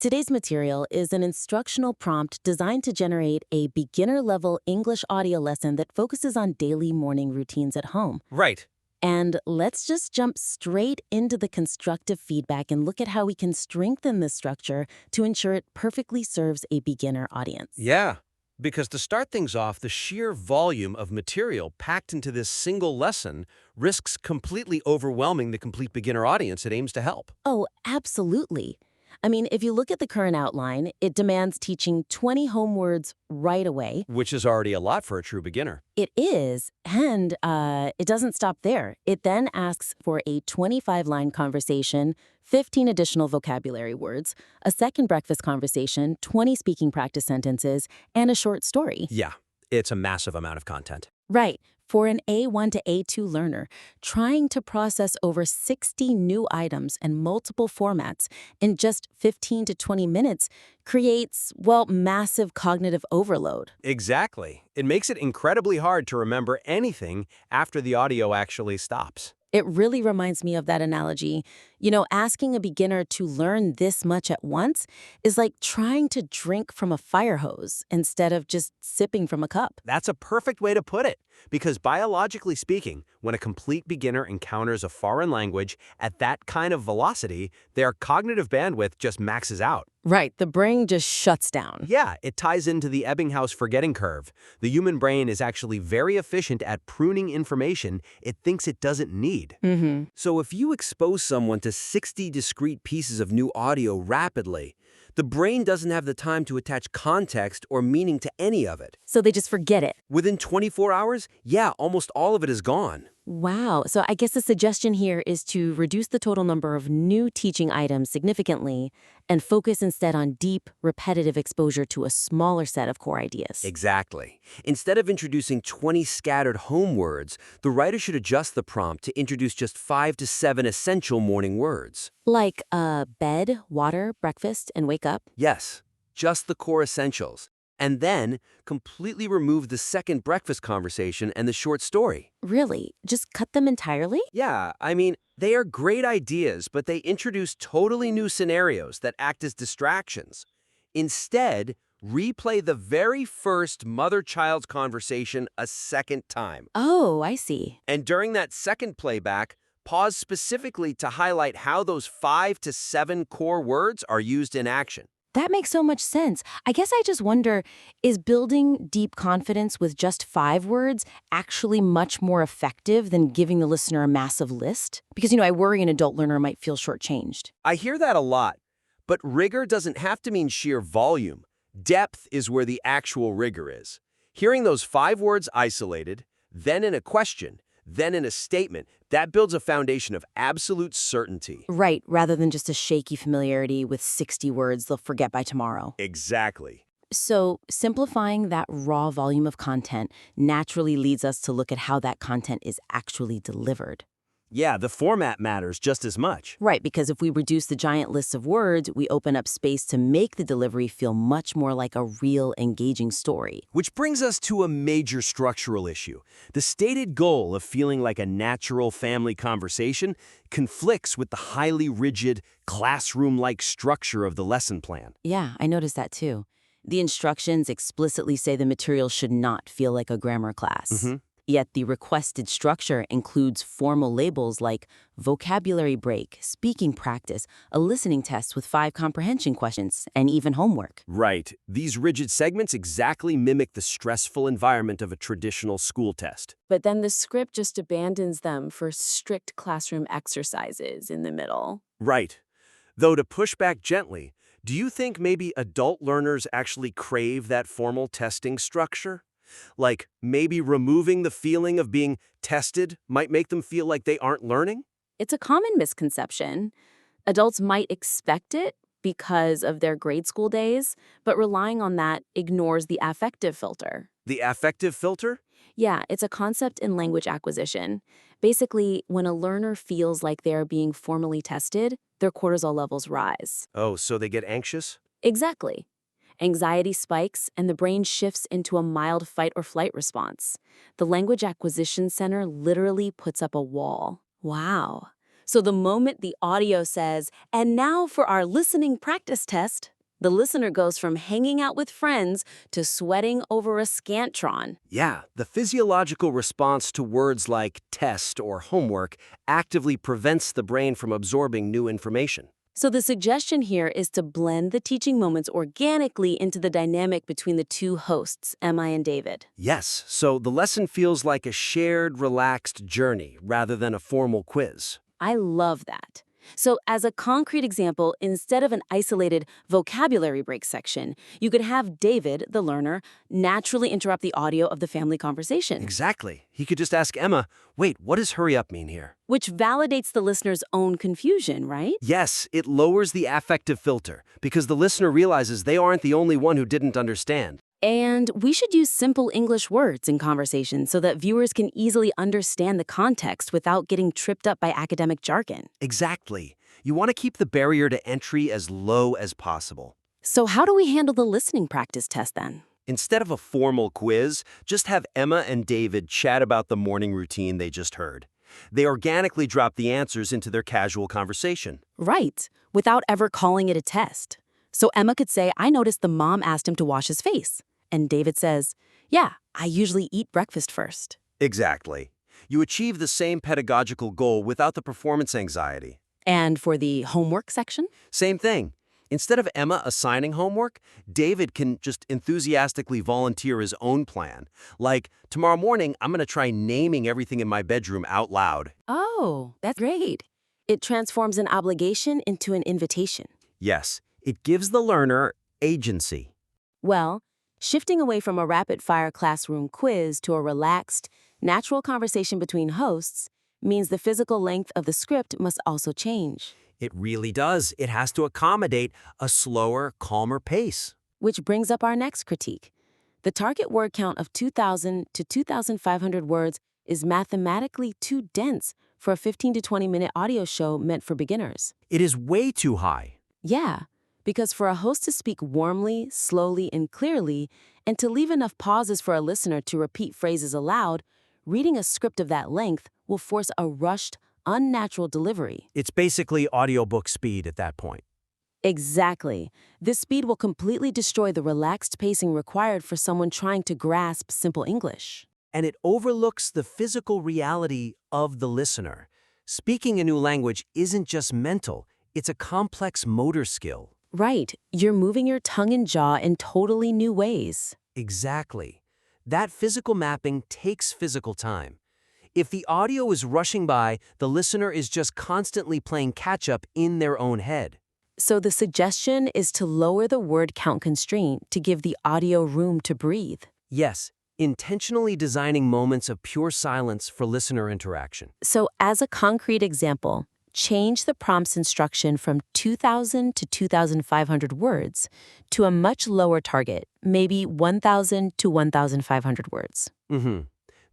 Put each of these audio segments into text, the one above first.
Today's material is an instructional prompt designed to generate a beginner-level English audio lesson that focuses on daily morning routines at home. Right. And let's just jump straight into the constructive feedback and look at how we can strengthen this structure to ensure it perfectly serves a beginner audience. Yeah, because to start things off, the sheer volume of material packed into this single lesson risks completely overwhelming the complete beginner audience it aims to help. Oh, absolutely. I mean, if you look at the current outline, it demands teaching 20 home words right away. Which is already a lot for a true beginner. It is, and it doesn't stop there. It then asks for a 25-line conversation, 15 additional vocabulary words, a second breakfast conversation, 20 speaking practice sentences, and a short story. Yeah, it's a massive amount of content. Right. For an A1 to A2 learner, trying to process over 60 new items and multiple formats in just 15 to 20 minutes creates, well, massive cognitive overload. Exactly. It makes it incredibly hard to remember anything after the audio actually stops. It really reminds me of that analogy. You know, asking a beginner to learn this much at once is like trying to drink from a fire hose instead of just sipping from a cup. That's a perfect way to put it, because biologically speaking, when a complete beginner encounters a foreign language at that kind of velocity, their cognitive bandwidth just maxes out. Right, the brain just shuts down. Yeah, it ties into the Ebbinghaus forgetting curve. The human brain is actually very efficient at pruning information it thinks it doesn't need. So if you expose someone to 60 discrete pieces of new audio rapidly, the brain doesn't have the time to attach context or meaning to any of it. So they just forget it. Within 24 hours, yeah, almost all of it is gone. Wow. So I guess the suggestion here is to reduce the total number of new teaching items significantly and focus instead on deep, repetitive exposure to a smaller set of core ideas. Exactly. Instead of introducing 20 scattered home words, the writer should adjust the prompt to introduce just 5 to 7 essential morning words. Like bed, water, breakfast, and wake up. Yes, just the core essentials. And then completely remove the second breakfast conversation and the short story. Really? Just cut them entirely? Yeah, I mean, they are great ideas, but they introduce totally new scenarios that act as distractions. Instead, replay the very first mother-child conversation a second time. Oh, I see. And during that second playback, pause specifically to highlight how those 5 to 7 core words are used in action. That makes so much sense. I guess I just wonder, is building deep confidence with just 5 words actually much more effective than giving the listener a massive list? Because, I worry an adult learner might feel shortchanged. I hear that a lot, but rigor doesn't have to mean sheer volume. Depth is where the actual rigor is. Hearing those 5 words isolated, then in a question, then in a statement, that builds a foundation of absolute certainty. Right, rather than just a shaky familiarity with 60 words they'll forget by tomorrow. Exactly. So, simplifying that raw volume of content naturally leads us to look at how that content is actually delivered. Yeah, the format matters just as much. Right, because if we reduce the giant list of words, we open up space to make the delivery feel much more like a real, engaging story. Which brings us to a major structural issue. The stated goal of feeling like a natural family conversation conflicts with the highly rigid, classroom-like structure of the lesson plan. Yeah, I noticed that too. The instructions explicitly say the material should not feel like a grammar class. Yet the requested structure includes formal labels like vocabulary break, speaking practice, a listening test with 5 comprehension questions, and even homework. Right. These rigid segments exactly mimic the stressful environment of a traditional school test. But then the script just abandons them for strict classroom exercises in the middle. Right. Though to push back gently, do you think maybe adult learners actually crave that formal testing structure? Like, maybe removing the feeling of being tested might make them feel like they aren't learning? It's a common misconception. Adults might expect it because of their grade school days, but relying on that ignores the affective filter. The affective filter? Yeah, it's a concept in language acquisition. Basically, when a learner feels like they are being formally tested, their cortisol levels rise. Oh, so they get anxious? Exactly. Anxiety spikes, and the brain shifts into a mild fight or flight response. The language acquisition center literally puts up a wall. Wow. So the moment the audio says, "And now for our listening practice test," The listener goes from hanging out with friends to sweating over a Scantron. Yeah, the physiological response to words like test or homework actively prevents the brain from absorbing new information. So the suggestion here is to blend the teaching moments organically into the dynamic between the two hosts, Emma and David. Yes, so the lesson feels like a shared, relaxed journey rather than a formal quiz. I love that. So as a concrete example, instead of an isolated vocabulary break section, you could have David, the learner, naturally interrupt the audio of the family conversation. Exactly. He could just ask Emma, wait, what does hurry up mean here? Which validates the listener's own confusion, right? Yes, it lowers the affective filter because the listener realizes they aren't the only one who didn't understand. And we should use simple English words in conversation so that viewers can easily understand the context without getting tripped up by academic jargon. Exactly. You want to keep the barrier to entry as low as possible. So how do we handle the listening practice test then? Instead of a formal quiz, just have Emma and David chat about the morning routine they just heard. They organically drop the answers into their casual conversation. Right, without ever calling it a test. So Emma could say, I noticed the mom asked him to wash his face. And David says, yeah, I usually eat breakfast first. Exactly. You achieve the same pedagogical goal without the performance anxiety. And for the homework section? Same thing. Instead of Emma assigning homework, David can just enthusiastically volunteer his own plan. Like, tomorrow morning, I'm going to try naming everything in my bedroom out loud. Oh, that's great. It transforms an obligation into an invitation. Yes, it gives the learner agency. Well, shifting away from a rapid-fire classroom quiz to a relaxed, natural conversation between hosts means the physical length of the script must also change. It really does. It has to accommodate a slower, calmer pace. Which brings up our next critique. The target word count of 2,000 to 2,500 words is mathematically too dense for a 15 to 20-minute audio show meant for beginners. It is way too high. Yeah, because for a host to speak warmly, slowly, and clearly, and to leave enough pauses for a listener to repeat phrases aloud, reading a script of that length will force a rushed, unnatural delivery. It's basically audiobook speed at that point. Exactly. This speed will completely destroy the relaxed pacing required for someone trying to grasp simple English. And it overlooks the physical reality of the listener. Speaking a new language isn't just mental, it's a complex motor skill. Right. You're moving your tongue and jaw in totally new ways. Exactly. That physical mapping takes physical time. If the audio is rushing by, the listener is just constantly playing catch-up in their own head. So the suggestion is to lower the word count constraint to give the audio room to breathe. Yes, intentionally designing moments of pure silence for listener interaction. So as a concrete example, change the prompt's instruction from 2,000 to 2,500 words to a much lower target, maybe 1,000 to 1,500 words.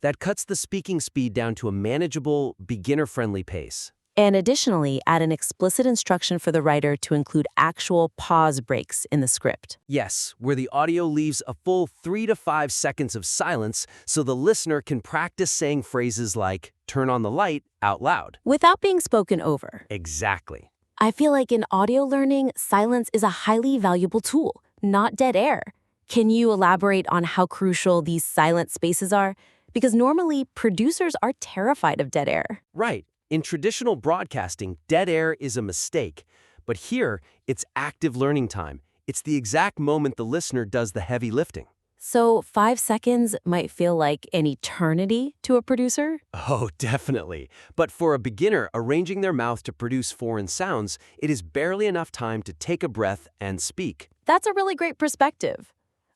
That cuts the speaking speed down to a manageable, beginner-friendly pace. And additionally, add an explicit instruction for the writer to include actual pause breaks in the script. Yes, where the audio leaves a full 3 to 5 seconds of silence so the listener can practice saying phrases like, turn on the light, out loud. Without being spoken over. Exactly. I feel like in audio learning, silence is a highly valuable tool, not dead air. Can you elaborate on how crucial these silent spaces are? Because normally, producers are terrified of dead air. Right. In traditional broadcasting, dead air is a mistake. But here, it's active learning time. It's the exact moment the listener does the heavy lifting. So 5 seconds might feel like an eternity to a producer? Oh, definitely. But for a beginner arranging their mouth to produce foreign sounds, it is barely enough time to take a breath and speak. That's a really great perspective.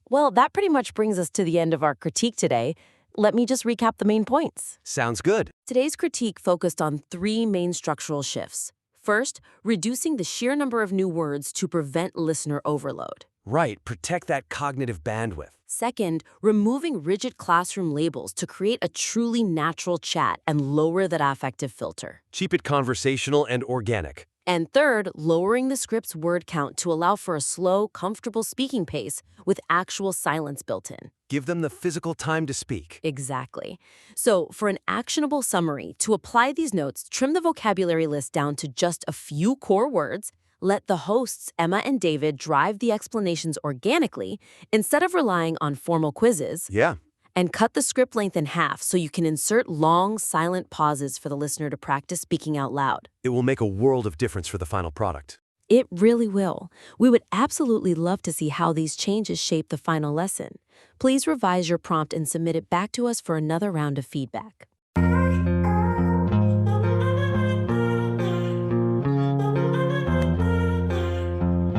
Well, that pretty much brings us to the end of our critique today. Let me just recap the main points. Sounds good. Today's critique focused on 3 main structural shifts. First, reducing the sheer number of new words to prevent listener overload. Right, protect that cognitive bandwidth. Second, removing rigid classroom labels to create a truly natural chat and lower that affective filter. Keep it conversational and organic. And third, lowering the script's word count to allow for a slow, comfortable speaking pace with actual silence built in. Give them the physical time to speak. Exactly. So, for an actionable summary, to apply these notes, trim the vocabulary list down to just a few core words, Let the hosts, Emma and David, drive the explanations organically instead of relying on formal quizzes. Yeah. And cut the script length in half so you can insert long, silent pauses for the listener to practice speaking out loud. It will make a world of difference for the final product. It really will. We would absolutely love to see how these changes shape the final lesson. Please revise your prompt and submit it back to us for another round of feedback.